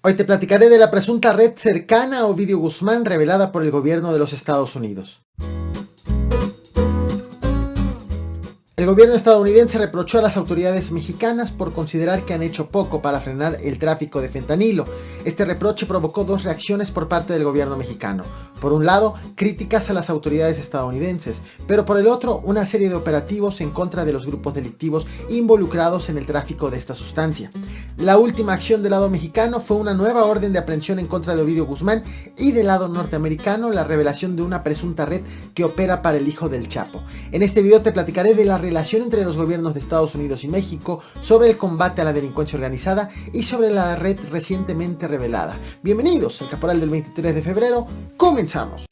Hoy te platicaré de la presunta red cercana a Ovidio Guzmán revelada por el gobierno de los Estados Unidos. El gobierno estadounidense reprochó a las autoridades mexicanas por considerar que han hecho poco para frenar el tráfico de fentanilo. Este reproche provocó dos reacciones por parte del gobierno mexicano. Por un lado, críticas a las autoridades estadounidenses, pero por el otro, una serie de operativos en contra de los grupos delictivos involucrados en el tráfico de esta sustancia. La última acción del lado mexicano fue una nueva orden de aprehensión en contra de Ovidio Guzmán y del lado norteamericano la revelación de una presunta red que opera para el hijo del Chapo. En este video te platicaré de la relación entre los gobiernos de Estados Unidos y México, sobre el combate a la delincuencia organizada y sobre la red recientemente revelada. Bienvenidos al Caporal del 23 de febrero, comenzamos.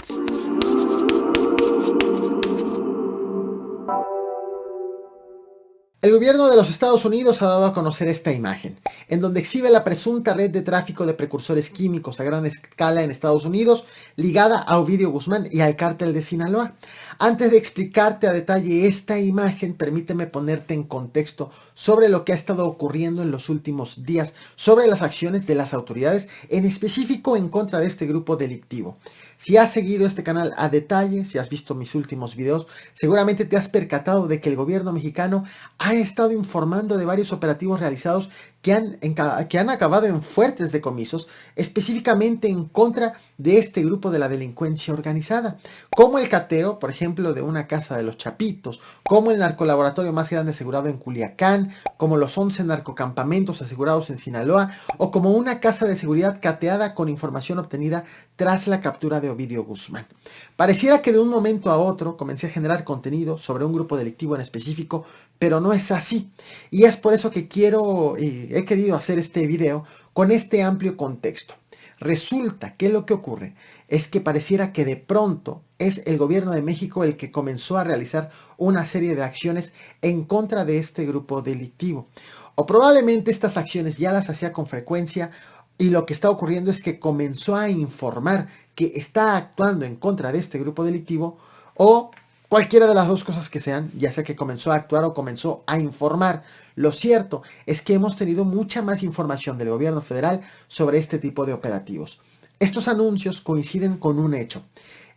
El gobierno de los Estados Unidos ha dado a conocer esta imagen, en donde exhibe la presunta red de tráfico de precursores químicos a gran escala en Estados Unidos, ligada a Ovidio Guzmán y al cártel de Sinaloa. Antes de explicarte a detalle esta imagen, permíteme ponerte en contexto sobre lo que ha estado ocurriendo en los últimos días, sobre las acciones de las autoridades, en específico en contra de este grupo delictivo. Si has seguido este canal a detalle, si has visto mis últimos videos, seguramente te has percatado de que el gobierno mexicano ha estado informando de varios operativos realizados que han acabado en fuertes decomisos, específicamente en contra de este grupo de la delincuencia organizada, como el cateo, por ejemplo, de una casa de los Chapitos, como el narcolaboratorio más grande asegurado en Culiacán, como los 11 narcocampamentos asegurados en Sinaloa, o como una casa de seguridad cateada con información obtenida tras la captura de Ovidio Guzmán. Pareciera que de un momento a otro comencé a generar contenido sobre un grupo delictivo en específico, pero no es así. Y es por eso que he querido hacer este video con este amplio contexto. Resulta que lo que ocurre es que pareciera que de pronto es el gobierno de México el que comenzó a realizar una serie de acciones en contra de este grupo delictivo. O probablemente estas acciones ya las hacía con frecuencia, y lo que está ocurriendo es que comenzó a informar que está actuando en contra de este grupo delictivo, o cualquiera de las dos cosas que sean, ya sea que comenzó a actuar o comenzó a informar. Lo cierto es que hemos tenido mucha más información del gobierno federal sobre este tipo de operativos. Estos anuncios coinciden con un hecho.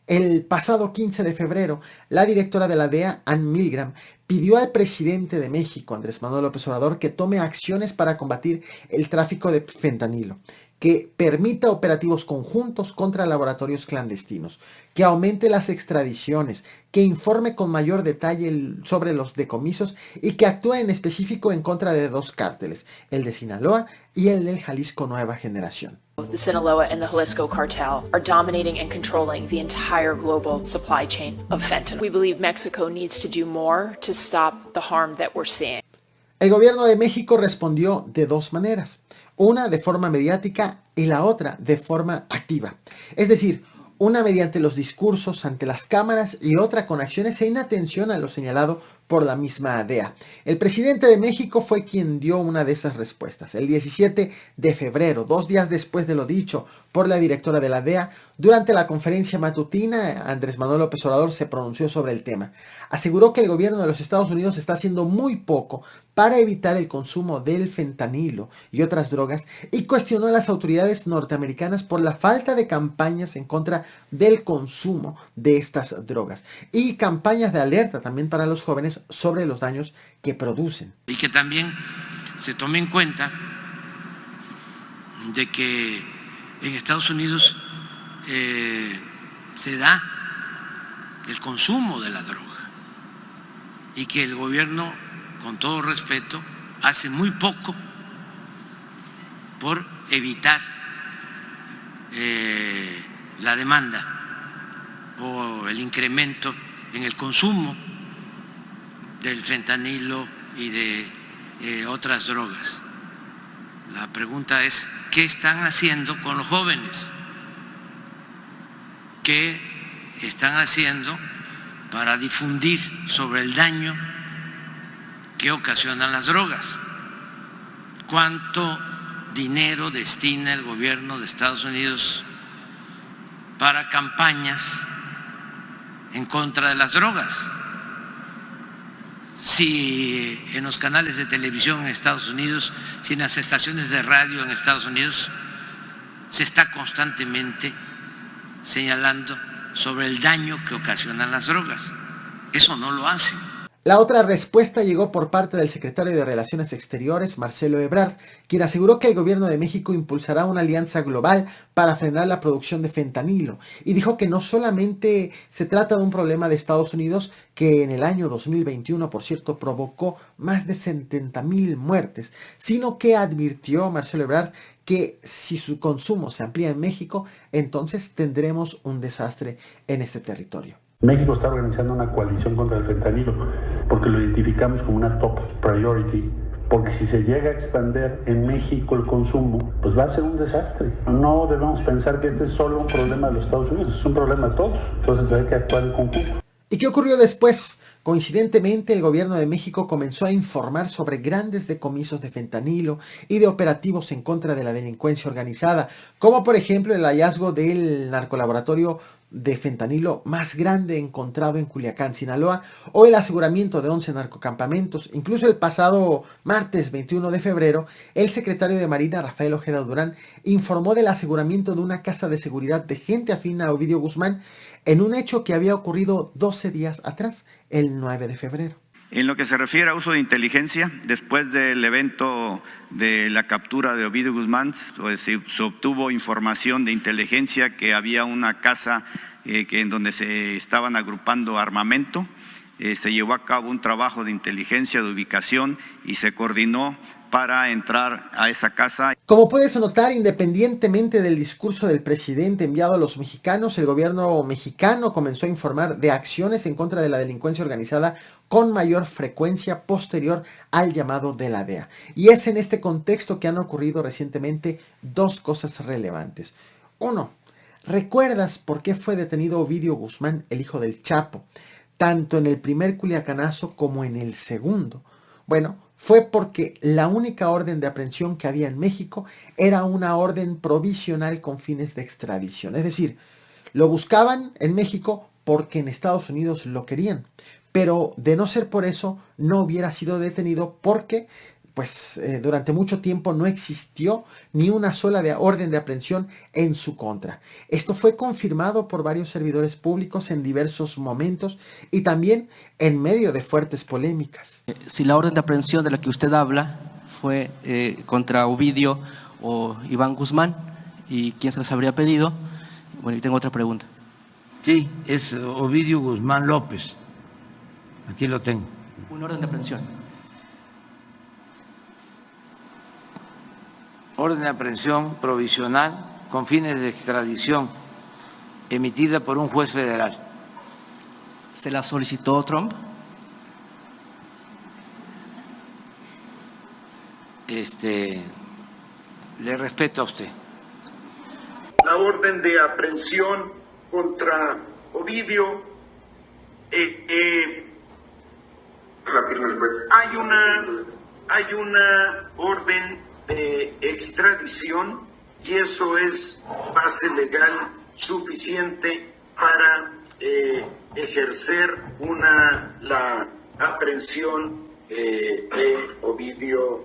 El pasado 15 de febrero, la directora de la DEA, Ann Milgram, pidió al presidente de México, Andrés Manuel López Obrador, que tome acciones para combatir el tráfico de fentanilo, que permita operativos conjuntos contra laboratorios clandestinos, que aumente las extradiciones, que informe con mayor detalle sobre los decomisos y que actúe en específico en contra de dos cárteles, el de Sinaloa y el del Jalisco Nueva Generación. The Sinaloa and the Jalisco cartel are dominating and controlling the entire global supply chain of fentanyl. We believe Mexico needs to do more to stop the harm that we're seeing. El gobierno de México respondió de dos maneras, una de forma mediática y la otra de forma activa. Es decir, una mediante los discursos ante las cámaras y otra con acciones en atención a lo señalado por la misma DEA. El presidente de México fue quien dio una de esas respuestas. El 17 de febrero, 2 días después de lo dicho por la directora de la DEA, durante la conferencia matutina, Andrés Manuel López Obrador se pronunció sobre el tema. Aseguró que el gobierno de los Estados Unidos está haciendo muy poco para evitar el consumo del fentanilo y otras drogas, y cuestionó a las autoridades norteamericanas por la falta de campañas en contra del consumo de estas drogas y campañas de alerta también para los jóvenes sobre los daños que producen. Y que también se tome en cuenta de que en Estados Unidos se da el consumo de la droga y que el gobierno, con todo respeto, hace muy poco por evitar la demanda o el incremento en el consumo del fentanilo y de otras drogas. La pregunta es, ¿qué están haciendo con los jóvenes? ¿Qué están haciendo para difundir sobre el daño que ocasionan las drogas? ¿Cuánto dinero destina el gobierno de Estados Unidos para campañas en contra de las drogas? Si en los canales de televisión en Estados Unidos, si en las estaciones de radio en Estados Unidos se está constantemente señalando sobre el daño que ocasionan las drogas. Eso no lo hacen. La otra respuesta llegó por parte del secretario de Relaciones Exteriores, Marcelo Ebrard, quien aseguró que el gobierno de México impulsará una alianza global para frenar la producción de fentanilo, y dijo que no solamente se trata de un problema de Estados Unidos, que en el año 2021, por cierto, provocó más de 70,000 muertes, sino que advirtió Marcelo Ebrard que si su consumo se amplía en México, entonces tendremos un desastre en este territorio. México está organizando una coalición contra el fentanilo porque lo identificamos como una top priority, porque si se llega a expandir en México el consumo, pues va a ser un desastre. No debemos pensar que este es solo un problema de los Estados Unidos, es un problema de todos, entonces hay que actuar en conjunto. ¿Y qué ocurrió después? Coincidentemente, el gobierno de México comenzó a informar sobre grandes decomisos de fentanilo y de operativos en contra de la delincuencia organizada, como por ejemplo el hallazgo del narcolaboratorio de fentanilo más grande encontrado en Culiacán, Sinaloa, o el aseguramiento de 11 narcocampamentos. Incluso el pasado martes 21 de febrero, el secretario de Marina, Rafael Ojeda Durán, informó del aseguramiento de una casa de seguridad de gente afín a Ovidio Guzmán, en un hecho que había ocurrido 12 días atrás, el 9 de febrero. En lo que se refiere a uso de inteligencia, después del evento de la captura de Ovidio Guzmán, pues, se obtuvo información de inteligencia que había una casa en donde se estaban agrupando armamento. Se llevó a cabo un trabajo de inteligencia, de ubicación, y se coordinó para entrar a esa casa. Como puedes notar, independientemente del discurso del presidente enviado a los mexicanos, el gobierno mexicano comenzó a informar de acciones en contra de la delincuencia organizada con mayor frecuencia posterior al llamado de la DEA. Y es en este contexto que han ocurrido recientemente dos cosas relevantes. Uno, ¿recuerdas por qué fue detenido Ovidio Guzmán, el hijo del Chapo, tanto en el primer culiacanazo como en el segundo? Bueno, fue porque la única orden de aprehensión que había en México era una orden provisional con fines de extradición. Es decir, lo buscaban en México porque en Estados Unidos lo querían. Pero de no ser por eso, no hubiera sido detenido porque durante mucho tiempo no existió ni una sola orden de aprehensión en su contra. Esto fue confirmado por varios servidores públicos en diversos momentos y también en medio de fuertes polémicas. Si la orden de aprehensión de la que usted habla fue contra Ovidio o Iván Guzmán, ¿y quién se las habría pedido? Bueno, y tengo otra pregunta. Sí, es Ovidio Guzmán López. Aquí lo tengo. Una orden de aprehensión. Orden de aprehensión provisional con fines de extradición emitida por un juez federal. ¿Se la solicitó Trump? Le respeto a usted. La orden de aprehensión contra Ovidio hay una orden de extradición y eso es base legal suficiente para ejercer la aprehensión de Ovidio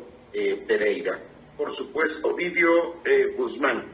Pereira. Por supuesto, Ovidio Guzmán.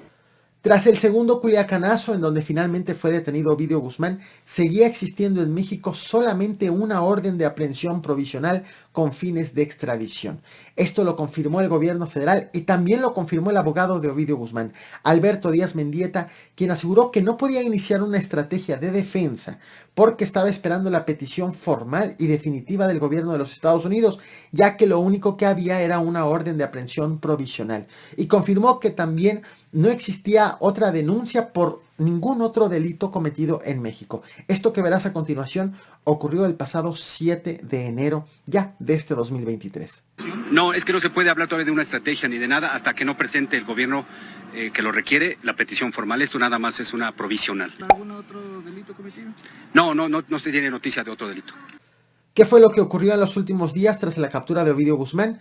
Tras el segundo culiacanazo, en donde finalmente fue detenido Ovidio Guzmán, seguía existiendo en México solamente una orden de aprehensión provisional con fines de extradición. Esto lo confirmó el gobierno federal y también lo confirmó el abogado de Ovidio Guzmán, Alberto Díaz Mendieta, quien aseguró que no podía iniciar una estrategia de defensa porque estaba esperando la petición formal y definitiva del gobierno de los Estados Unidos, ya que lo único que había era una orden de aprehensión provisional. Y confirmó que también no existía otra denuncia por ningún otro delito cometido en México. Esto que verás a continuación ocurrió el pasado 7 de enero ya de este 2023. No, es que no se puede hablar todavía de una estrategia ni de nada hasta que no presente el gobierno que lo requiere la petición formal. Esto nada más es una provisional. ¿Algún otro delito cometido? No se tiene noticia de otro delito. ¿Qué fue lo que ocurrió en los últimos días tras la captura de Ovidio Guzmán?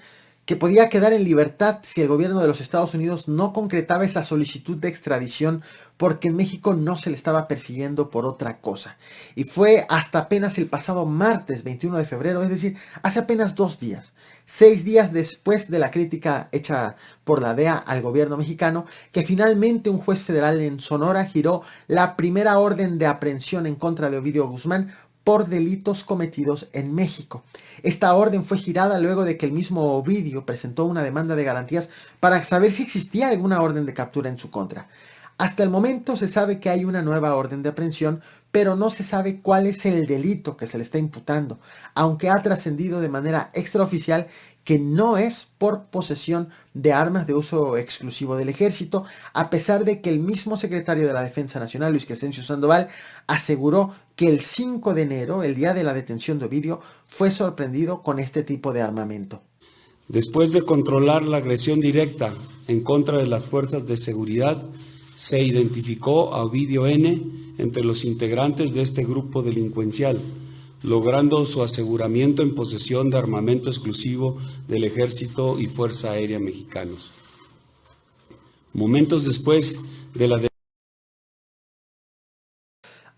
que podía quedar en libertad si el gobierno de los Estados Unidos no concretaba esa solicitud de extradición, porque en México no se le estaba persiguiendo por otra cosa. Y fue hasta apenas el pasado martes 21 de febrero, es decir, hace apenas 2 días, 6 días después de la crítica hecha por la DEA al gobierno mexicano, que finalmente un juez federal en Sonora giró la primera orden de aprehensión en contra de Ovidio Guzmán por delitos cometidos en México. Esta orden fue girada luego de que el mismo Ovidio presentó una demanda de garantías para saber si existía alguna orden de captura en su contra. Hasta el momento se sabe que hay una nueva orden de aprehensión, pero no se sabe cuál es el delito que se le está imputando, aunque ha trascendido de manera extraoficial que no es por posesión de armas de uso exclusivo del ejército, a pesar de que el mismo secretario de la Defensa Nacional, Luis Crescencio Sandoval, aseguró que el 5 de enero, el día de la detención de Ovidio, fue sorprendido con este tipo de armamento. Después de controlar la agresión directa en contra de las fuerzas de seguridad, se identificó a Ovidio N. entre los integrantes de este grupo delincuencial, logrando su aseguramiento en posesión de armamento exclusivo del Ejército y Fuerza Aérea Mexicanos. Momentos después de la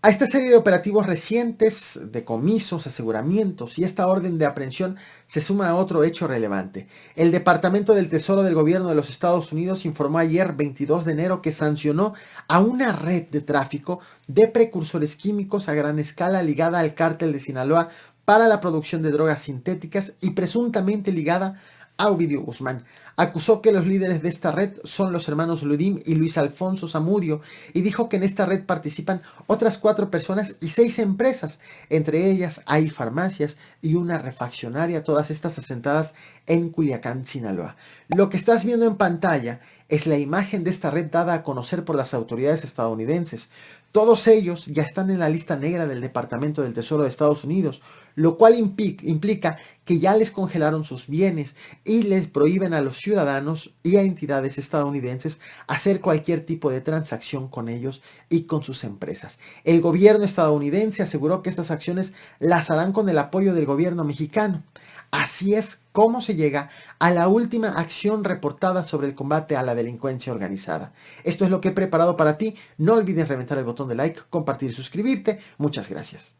A esta serie de operativos recientes, decomisos, aseguramientos y esta orden de aprehensión se suma otro hecho relevante. El Departamento del Tesoro del Gobierno de los Estados Unidos informó ayer, 22 de enero, que sancionó a una red de tráfico de precursores químicos a gran escala ligada al cártel de Sinaloa para la producción de drogas sintéticas y presuntamente ligada a Ovidio Guzmán. Acusó que los líderes de esta red son los hermanos Ludim y Luis Alfonso Zamudio y dijo que en esta red participan otras 4 personas y 6 empresas. Entre ellas hay farmacias y una refaccionaria, todas estas asentadas en Culiacán, Sinaloa. Lo que estás viendo en pantalla es la imagen de esta red dada a conocer por las autoridades estadounidenses. Todos ellos ya están en la lista negra del Departamento del Tesoro de Estados Unidos, lo cual implica que ya les congelaron sus bienes y les prohíben a los ciudadanos y a entidades estadounidenses hacer cualquier tipo de transacción con ellos y con sus empresas. El gobierno estadounidense aseguró que estas acciones las harán con el apoyo del gobierno mexicano. Así es como se llega a la última acción reportada sobre el combate a la delincuencia organizada. Esto es lo que he preparado para ti. No olvides reventar el botón de like, compartir y suscribirte. Muchas gracias.